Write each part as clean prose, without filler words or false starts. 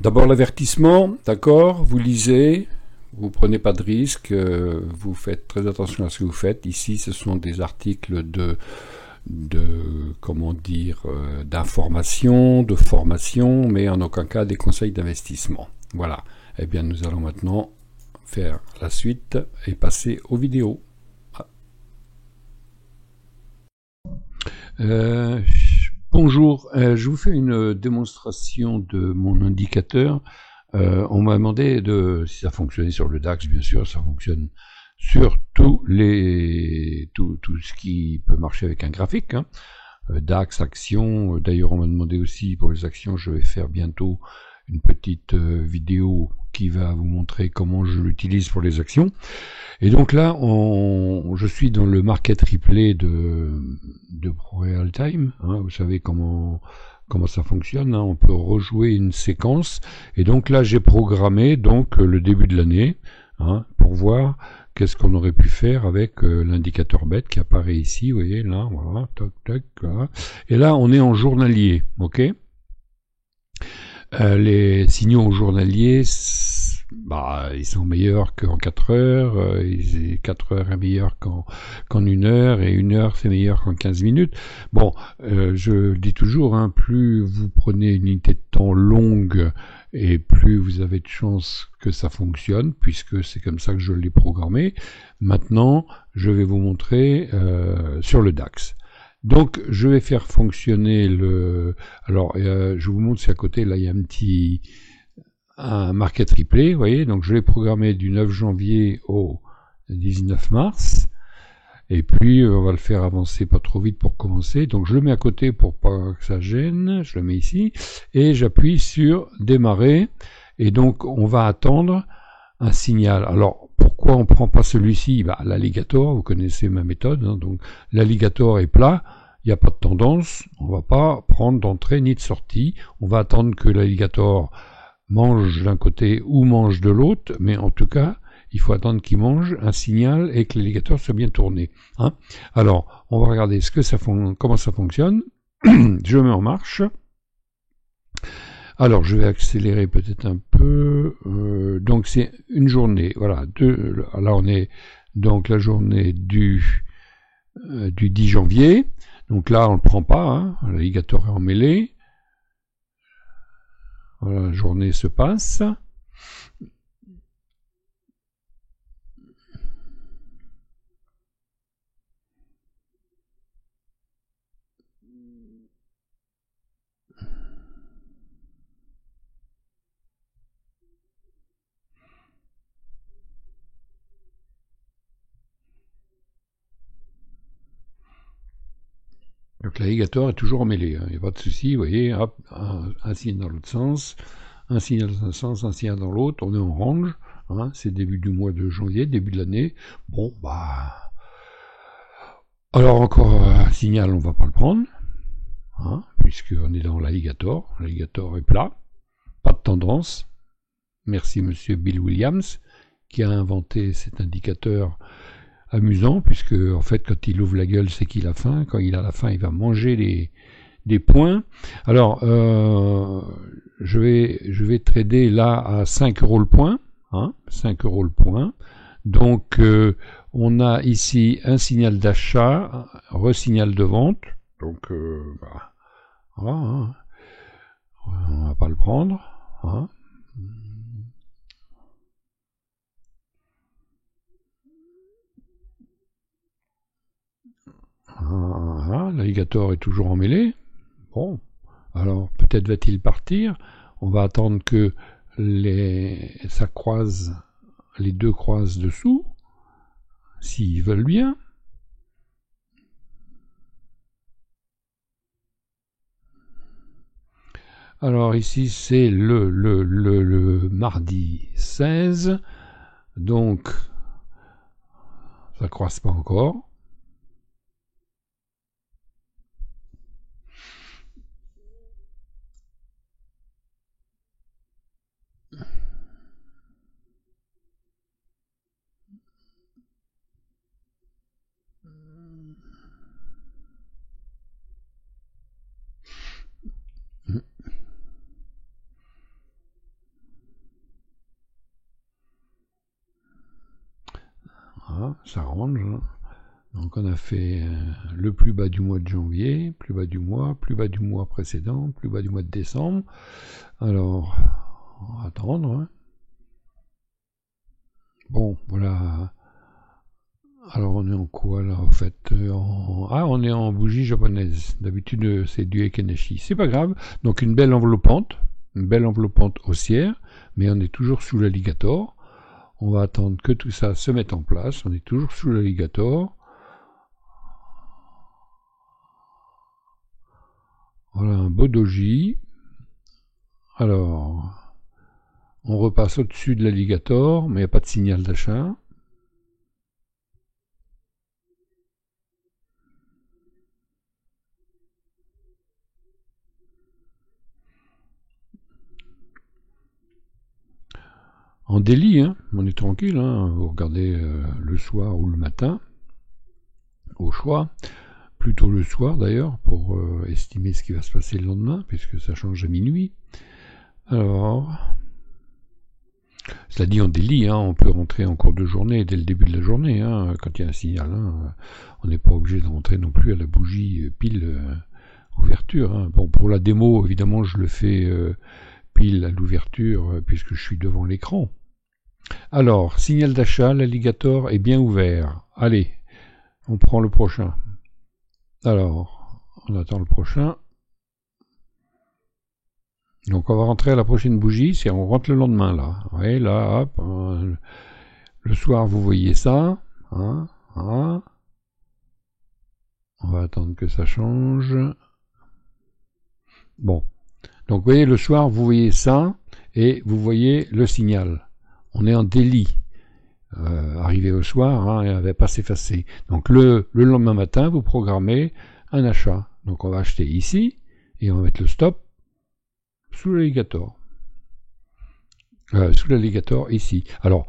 D'abord l'avertissement, d'accord, vous lisez, vous prenez pas de risques, vous faites très attention à ce que vous faites. Ici, ce sont des articles comment dire, d'information, de formation, mais en aucun cas des conseils d'investissement. Voilà. Eh bien, nous allons maintenant faire la suite et passer aux vidéos. Bonjour, je vous fais une démonstration de mon indicateur. On m'a demandé si ça fonctionnait sur le DAX. Bien sûr, ça fonctionne sur tout ce qui peut marcher avec un graphique, hein. DAX, actions. D'ailleurs, on m'a demandé aussi pour les actions, je vais faire bientôt une petite vidéo qui va vous montrer comment je l'utilise pour les actions. Et donc là, je suis dans le market replay de ProRealTime, hein, vous savez comment ça fonctionne, hein, on peut rejouer une séquence, et donc là j'ai programmé donc le début de l'année, hein, pour voir qu'est-ce qu'on aurait pu faire avec l'indicateur BET qui apparaît ici, vous voyez, là, voilà, toc, toc, voilà. Et là on est en journalier, ok. Les signaux journaliers, ils sont meilleurs qu'en 4 heures, 4 heures est meilleur qu'en 1 heure, et 1 heure c'est meilleur qu'en 15 minutes. Bon, je le dis toujours, hein, plus vous prenez une unité de temps longue, et plus vous avez de chances que ça fonctionne, puisque c'est comme ça que je l'ai programmé. Maintenant, je vais vous montrer sur le DAX. Donc, je vais faire fonctionner alors, je vous montre si à côté, là, il y a un market replay, vous voyez. Donc, je l'ai programmé du 9 janvier au 19 mars. Et puis, on va le faire avancer pas trop vite pour commencer. Donc, je le mets à côté pour pas que ça gêne. Je le mets ici. Et j'appuie sur démarrer. Et donc, on va attendre un signal. Alors, pourquoi on prend pas celui-ci? L'alligator, vous connaissez ma méthode, hein, donc l'alligator est plat, il n'y a pas de tendance, on va pas prendre d'entrée ni de sortie, on va attendre que l'alligator mange d'un côté ou mange de l'autre, mais en tout cas, il faut attendre qu'il mange un signal et que l'alligator soit bien tourné, hein. Alors, on va regarder comment ça fonctionne. Je mets en marche. Alors, je vais accélérer peut-être un peu. Donc, c'est une journée. Voilà. Là, on est donc la journée du 10 janvier. Donc là, on ne le prend pas. Hein, l'alligator est emmêlé. Voilà, la journée se passe. Donc l'alligator est toujours emmêlé, hein, il n'y a pas de souci, vous voyez, hop, un signe dans l'autre sens, un signal dans un sens, un signal dans l'autre, on est en range, hein, c'est début du mois de janvier, début de l'année. Bon, alors encore un signal, on va pas le prendre, hein, puisqu'on est dans l'alligator est plat, pas de tendance. Merci monsieur Bill Williams, qui a inventé cet indicateur amusant, puisque en fait quand il ouvre la gueule c'est qu'il a faim, quand il a la faim il va manger des points. Alors je vais trader là à 5 euros le point, hein, 5 euros le point. Donc on a ici un signal d'achat, re-signal de vente, donc voilà, hein, on va pas le prendre, hein. L'alligator est toujours emmêlé. Bon, alors peut-être va-t-il partir. On va attendre que ça croise, les deux croisent dessous, s'ils veulent bien. Alors ici c'est le mardi 16, donc ça croise pas encore. ça range. Hein. Donc on a fait le plus bas du mois de janvier, plus bas du mois précédent, plus bas du mois de décembre. Alors, on va attendre. Hein. Bon, voilà. Alors on est en quoi là en fait on est en bougie japonaise. D'habitude c'est du Ekeneshi. C'est pas grave. Donc une belle enveloppante haussière, mais on est toujours sous l'alligator. On va attendre que tout ça se mette en place. On est toujours sous l'alligator. Voilà un beau doji. Alors, on repasse au-dessus de l'alligator, mais il n'y a pas de signal d'achat. En daily, hein, on est tranquille, hein, vous regardez le soir ou le matin, au choix, plutôt le soir d'ailleurs, pour estimer ce qui va se passer le lendemain, puisque ça change à minuit. Alors, cela dit en daily, hein, on peut rentrer en cours de journée dès le début de la journée, hein, quand il y a un signal. Hein, on n'est pas obligé de rentrer non plus à la bougie pile ouverture. Hein. Bon, pour la démo, évidemment, je le fais pile à l'ouverture puisque je suis devant l'écran. Alors, signal d'achat, l'alligator est bien ouvert. Allez, on prend le prochain. Alors, on attend le prochain. Donc on va rentrer à la prochaine bougie, c'est on rentre le lendemain là. Ouais, là, hop. Le soir, vous voyez ça. Hein, hein. On va attendre que ça change. Bon. Donc vous voyez, le soir, vous voyez ça, et vous voyez le signal. On est en daily. Arrivé au soir, hein, elle ne va pas s'effacer. Donc le lendemain matin, vous programmez un achat. Donc on va acheter ici, et on va mettre le stop sous l'alligator. Sous l'alligator ici. Alors,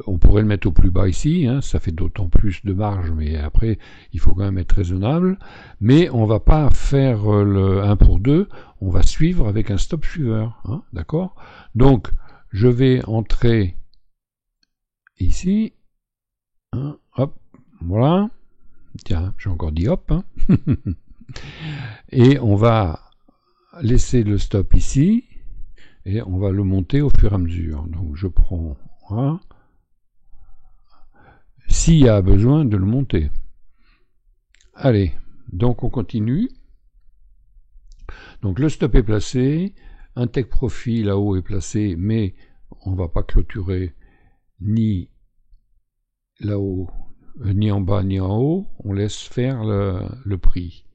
on pourrait le mettre au plus bas ici, hein, ça fait d'autant plus de marge, mais après, il faut quand même être raisonnable. Mais on va pas faire le 1 pour 2, on va suivre avec un stop suiveur. Hein, d'accord ? Donc, je vais entrer ici. Hein, hop, voilà. Tiens, j'ai encore dit hop. Hein. Et on va laisser le stop ici. Et on va le monter au fur et à mesure. Donc je prends un. S'il y a besoin de le monter. Allez, donc on continue. Donc le stop est placé, un take profit là-haut est placé, mais on ne va pas clôturer ni là-haut, ni en bas, ni en haut. On laisse faire le prix.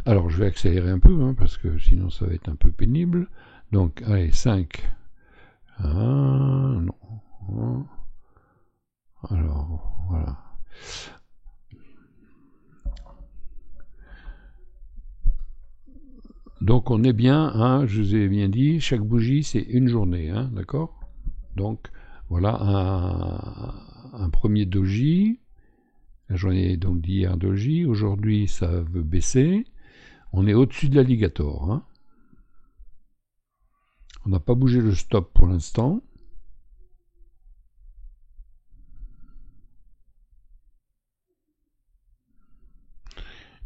Alors je vais accélérer un peu, hein, parce que sinon ça va être un peu pénible. Donc allez, 5. Non. Alors, voilà. Donc on est bien, hein, je vous ai bien dit, chaque bougie c'est une journée, hein, d'accord? Donc voilà un premier doji. La journée donc d'hier doji, aujourd'hui ça veut baisser. On est au-dessus de l'alligator. Hein. On n'a pas bougé le stop pour l'instant.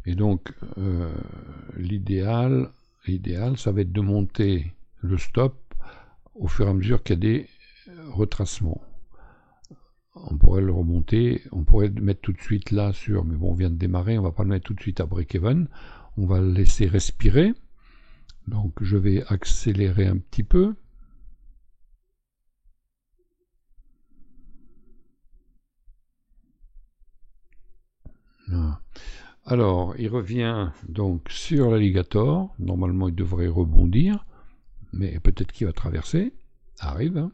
Et donc, l'idéal, ça va être de monter le stop au fur et à mesure qu'il y a des retracements. On pourrait le remonter, on pourrait le mettre tout de suite là sur, mais bon, on vient de démarrer, on va pas le mettre tout de suite à break-even. On va le laisser respirer. Donc, je vais accélérer un petit peu. Voilà. Alors, il revient donc sur l'alligator. Normalement, il devrait rebondir, mais peut-être qu'il va traverser. Arrive. Hein.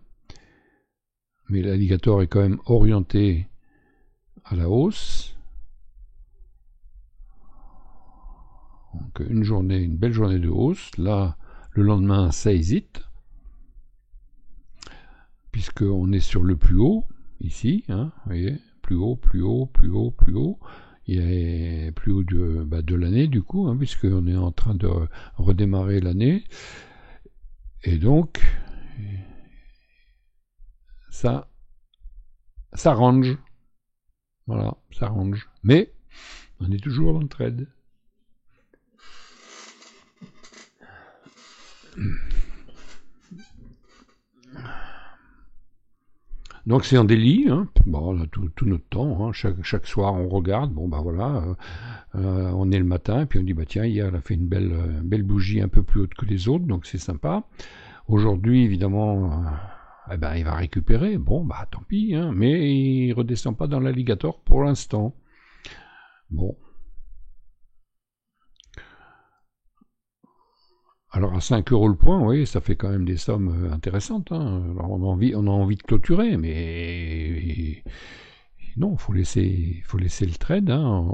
Mais l'alligator est quand même orienté à la hausse. Donc, une belle journée de hausse. Là, le lendemain, ça hésite, puisqu'on est sur le plus haut, ici. Hein, vous voyez, plus haut, plus haut, plus haut, plus haut. Il est plus haut de l'année du coup, hein, puisqu'on est en train de redémarrer l'année. Et donc, ça range. Voilà, ça range. Mais, on est toujours dans le trade. Donc c'est en daily, hein. Bon, on a tout notre temps, hein. Chaque soir on regarde, bon bah voilà, on est le matin, puis on dit bah tiens, hier elle a fait une belle bougie un peu plus haute que les autres, donc c'est sympa. Aujourd'hui évidemment, eh ben, il va récupérer, bon bah tant pis, hein, mais il redescend pas dans l'alligator pour l'instant. Bon. Alors à 5 euros le point, oui, ça fait quand même des sommes intéressantes, hein. Alors on a envie de clôturer, mais non, faut laisser le trade, hein.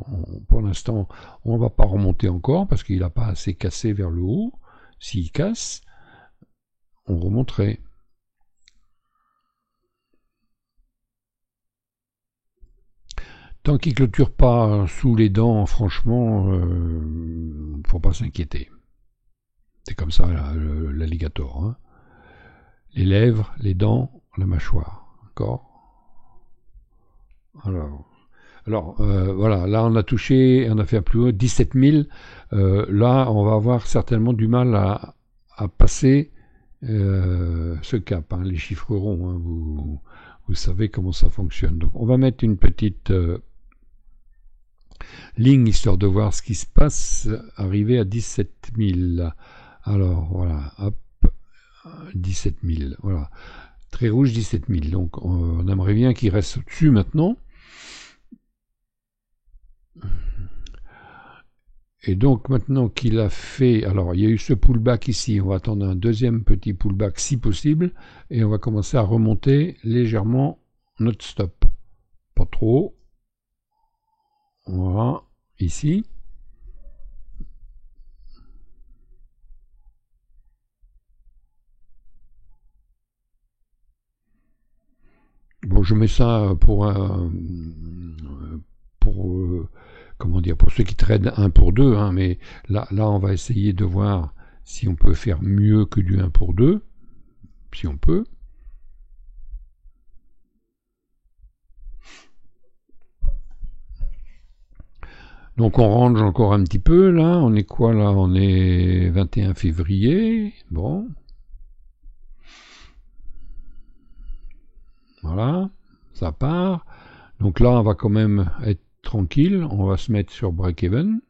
Pour l'instant, on ne va pas remonter encore parce qu'il n'a pas assez cassé vers le haut. S'il casse, on remonterait. Tant qu'il clôture pas sous les dents, franchement, faut pas s'inquiéter. C'est comme ça l'alligator, hein. Les lèvres, les dents, la mâchoire. D'accord. Alors voilà, là on a touché, on a fait un plus haut, 17 000. Là, on va avoir certainement du mal à passer ce cap, hein, les chiffres ronds, hein, vous savez comment ça fonctionne. Donc on va mettre une petite ligne histoire de voir ce qui se passe, arrivé à 17 000. Alors voilà, hop, 17 000, voilà. Très rouge, 17 000. Donc on aimerait bien qu'il reste au-dessus maintenant. Et donc maintenant qu'il a fait, alors il y a eu ce pullback ici, on va attendre un deuxième petit pullback si possible, et on va commencer à remonter légèrement notre stop. Pas trop. Voilà, ici. Bon, je mets ça comment dire, pour ceux qui tradent 1 pour 2, hein, mais là on va essayer de voir si on peut faire mieux que du 1 pour 2, si on peut. Donc on range encore un petit peu, là, on est quoi là? On est 21 février, bon. Voilà, ça part. Donc là, on va quand même être tranquille, on va se mettre sur break-even.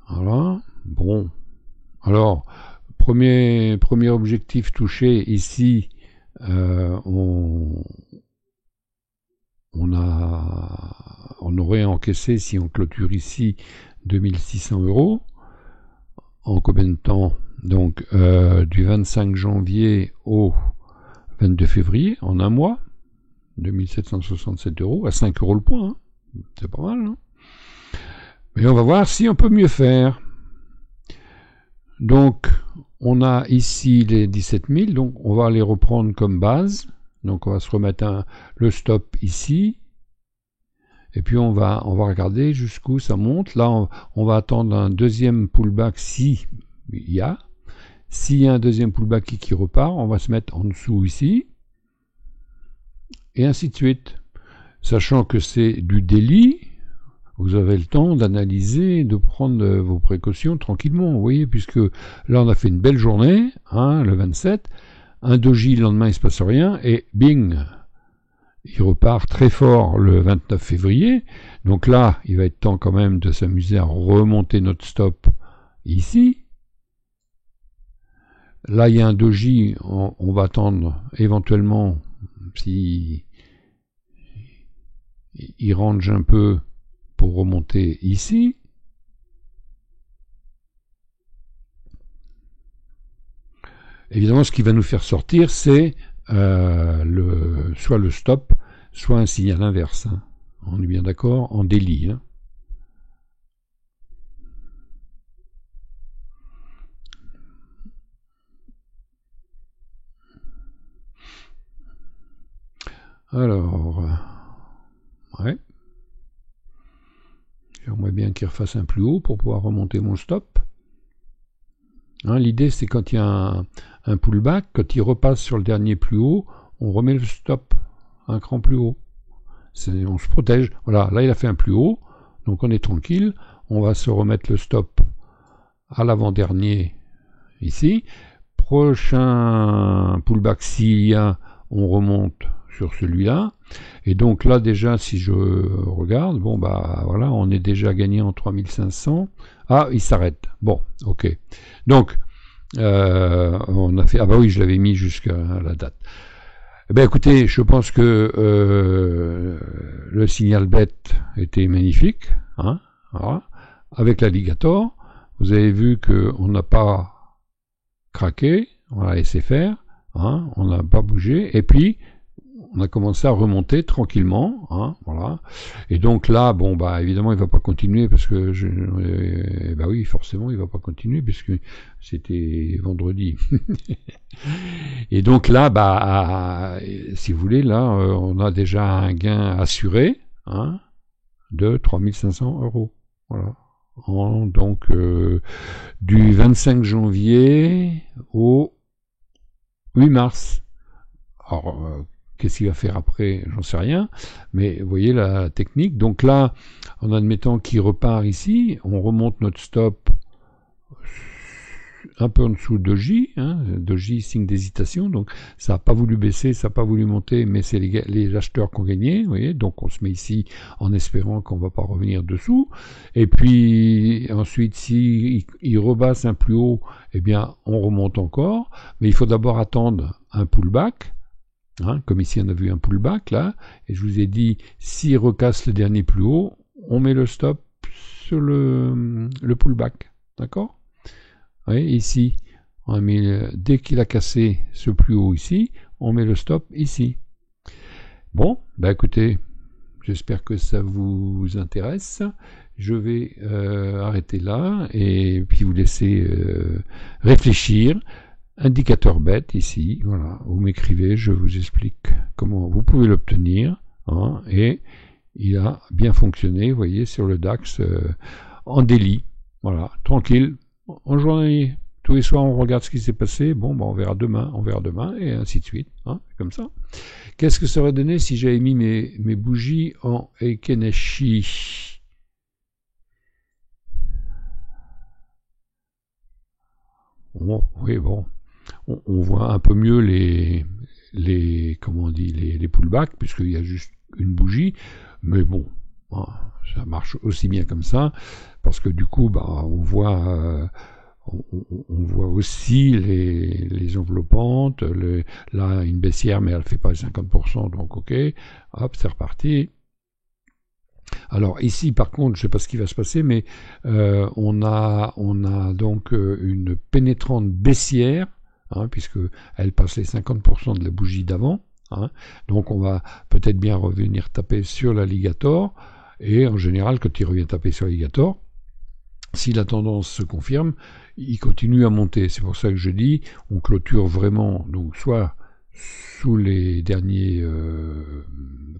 Voilà, bon. Alors, premier objectif touché ici, on aurait encaissé, si on clôture ici, 2600 euros. En combien de temps? Donc, du 25 janvier au 22 février, en un mois, 2767 euros, à 5 euros le point, hein. C'est pas mal, hein. Mais on va voir si on peut mieux faire. Donc, on a ici les 17 000, donc on va les reprendre comme base. Donc, on va se remettre le stop ici. Et puis, on va regarder jusqu'où ça monte. Là, on va attendre un deuxième pullback si il y a. S'il y a un deuxième pullback qui repart, on va se mettre en dessous ici. Et ainsi de suite. Sachant que c'est du daily, vous avez le temps d'analyser, de prendre vos précautions tranquillement, vous voyez, puisque là on a fait une belle journée, hein, le 27, un doji le lendemain il se passe rien, et bing, il repart très fort le 29 février, donc là il va être temps quand même de s'amuser à remonter notre stop ici. Là il y a un doji, on va attendre éventuellement si il range un peu pour remonter ici. Évidemment, ce qui va nous faire sortir, c'est soit le stop, soit un signal inverse, hein. On est bien d'accord, en daily, hein. Alors, ouais. J'aimerais bien qu'il refasse un plus haut pour pouvoir remonter mon stop. Hein, l'idée, c'est quand il y a un pullback, quand il repasse sur le dernier plus haut, on remet le stop un cran plus haut. On se protège. Voilà, là, il a fait un plus haut, donc on est tranquille. On va se remettre le stop à l'avant-dernier ici. Prochain pullback, s'il y a, on remonte sur celui-là. Et donc là, déjà, si je regarde, bon, bah voilà, on est déjà gagné en 3500. Ah, il s'arrête. Bon, ok. Donc, on a fait... Ah bah oui, je l'avais mis jusqu'à la date. Eh bien, écoutez, je pense que le signal bête était magnifique. Hein, voilà. Avec l'alligator, vous avez vu qu'on n'a pas craqué, on l'a laissé faire, hein, on n'a pas bougé, et puis on a commencé à remonter tranquillement, hein, voilà. Et donc là, bon, bah évidemment, il va pas continuer parce que bah oui, forcément, il va pas continuer puisque c'était vendredi. Et donc là, bah, si vous voulez, là, on a déjà un gain assuré, hein, de 3500 €. Voilà. Donc du 25 janvier au 8 mars. Alors, qu'est-ce qu'il va faire après? J'en sais rien. Mais vous voyez la technique. Donc là, en admettant qu'il repart ici, on remonte notre stop un peu en dessous de Doji, hein, Doji signe d'hésitation, donc ça n'a pas voulu baisser, ça n'a pas voulu monter, mais c'est les acheteurs qui ont gagné, vous voyez, donc on se met ici en espérant qu'on ne va pas revenir dessous, et puis ensuite si il rebasse un plus haut, eh bien on remonte encore, mais il faut d'abord attendre un pullback, hein, comme ici on a vu un pullback là, et je vous ai dit, s'il recasse le dernier plus haut, on met le stop sur le pullback, d'accord? Oui, ici, on a mis, dès qu'il a cassé ce plus haut ici, on met le stop ici. Bon, bah écoutez, j'espère que ça vous intéresse. Je vais arrêter là et puis vous laisser réfléchir. Indicateur bête ici, voilà, vous m'écrivez, je vous explique comment vous pouvez l'obtenir. Hein, et il a bien fonctionné, vous voyez, sur le DAX en daily. Voilà, tranquille. En journée, tous les soirs, on regarde ce qui s'est passé. Bon, ben, on verra demain, et ainsi de suite. Hein, comme ça. Qu'est-ce que ça aurait donné si j'avais mis mes bougies en Ekeneshi? Bon, oui, bon. On voit un peu mieux comment on dit, les pullbacks, puisqu'il y a juste une bougie. Mais bon, ça marche aussi bien comme ça, parce que du coup, bah, on voit aussi les enveloppantes, là une baissière, mais elle ne fait pas les 50%, donc ok, hop, c'est reparti. Alors ici, par contre, je ne sais pas ce qui va se passer, mais on a donc une pénétrante baissière, hein, puisque elle passe les 50% de la bougie d'avant. Hein, donc on va peut-être bien revenir taper sur l'alligator, et en général, quand il revient taper sur l'alligator, si la tendance se confirme, il continue à monter. C'est pour ça que je dis, on clôture vraiment, donc soit sous les derniers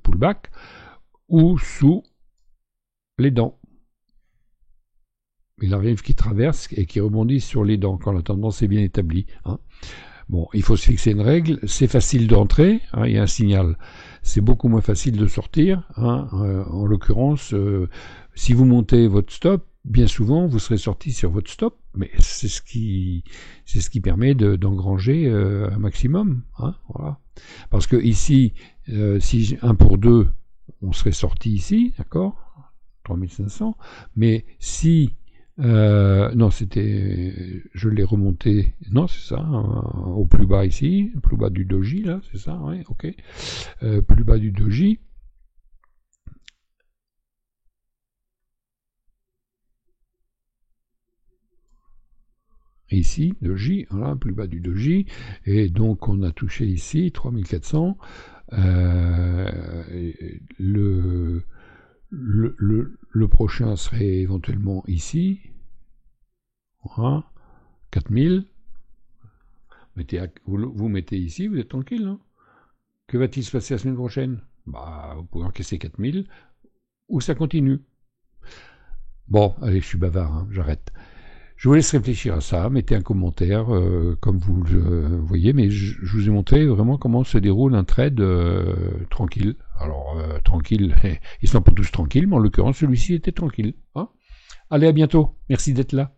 pullbacks, ou sous les dents. Il arrive qu'il traverse et qu'il rebondit sur les dents quand la tendance est bien établie. Hein. Bon, il faut se fixer une règle, c'est facile d'entrer, hein, il y a un signal. C'est beaucoup moins facile de sortir. Hein, en l'occurrence, si vous montez votre stop, bien souvent vous serez sorti sur votre stop, mais c'est ce qui permet d'engranger un maximum. Hein, voilà. Parce que ici, si 1 pour 2, on serait sorti ici, d'accord, 3500, mais si non, je l'ai remonté, non, c'est ça, au plus bas ici, plus bas du doji, là, c'est ça, oui, ok, plus bas du doji. Ici, doji, voilà, plus bas du doji, et donc on a touché ici 3400, le prochain serait éventuellement ici, voilà, 4000. Vous mettez ici, vous êtes tranquille. Hein. Que va-t-il se passer la semaine prochaine? Bah, vous pouvez encaisser 4000 ou ça continue. Bon, allez, je suis bavard, hein, j'arrête. Je vous laisse réfléchir à ça, mettez un commentaire comme vous le voyez, mais je vous ai montré vraiment comment se déroule un trade tranquille. Alors, tranquille, ils sont pas tous tranquilles, mais en l'occurrence, celui-ci était tranquille. Hein. Allez, à bientôt. Merci d'être là.